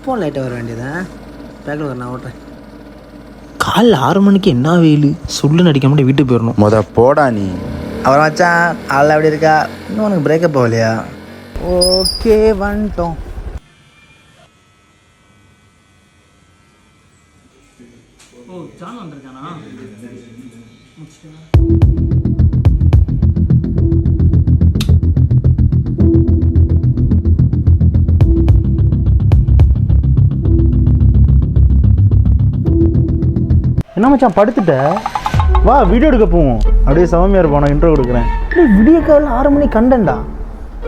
எப்போ லைட்டாக வர வேண்டியதான் பேக்கில் வர நான் ஓட்டுறேன். காலைல 6 மணிக்கு என்ன வெயில் சொல்லுன்னு அடிக்க மாட்டே வீட்டுக்கு போயிடணும். போடா நீ. அப்புறம் மச்சான் ஆள் அப்படி இருக்கா, இன்னும் உனக்கு பிரேக்கப் போகலையா? ஓகே வந்துட்டோம். என்ன மச்சான் படுத்துட்ட? வா வீடியோ எடுக்க போவோம். அப்படியே சௌமியா இருப்போம், நான் இன்ட்ரோ கொடுக்குறேன். விடிய காலையில் 6 மணிக்கு கண்டேன்டா.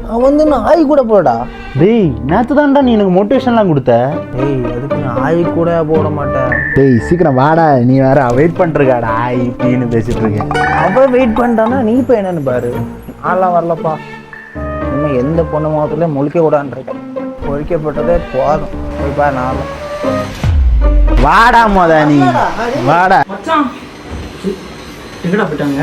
நான் வந்து நான் ஆய் கூட போடா. டேய் நேற்று தான்டா நீ எனக்கு மோட்டிவேஷன்லாம் கொடுத்த. ஏய் அதுக்கு நான் ஆய் கூட போட மாட்டேன். டேய் சீக்கிரம் வாடா, நீ வேற வெயிட் பண்ணிருக்காடா இப்படின்னு பேசிட்டு இருக்கேன். அவள் வெயிட் பண்ணிட்டான்னா நீ இப்போ என்னன்னு பாரு. ஆள்லாம் வரலப்பா. இனிமேல் எந்த பொண்ணு முகத்துலேயும் முழிக்க கூடாதுன்றேன். பொழிக்கப்பட்டதே போதும். போய் பாரு நான் வாடா மொத நீ வாடா. மச்சான் எங்கடா போயிட்டாங்க?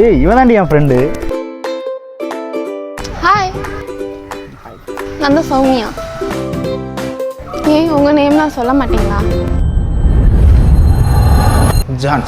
ஏய் இவன் தாண்டி என் ஃப்ரெண்டு. ஹாய், நான் தான் சௌமியா. ஏன் உங்கள் நேம்லாம் சொல்ல மாட்டீங்களா? ஜான்.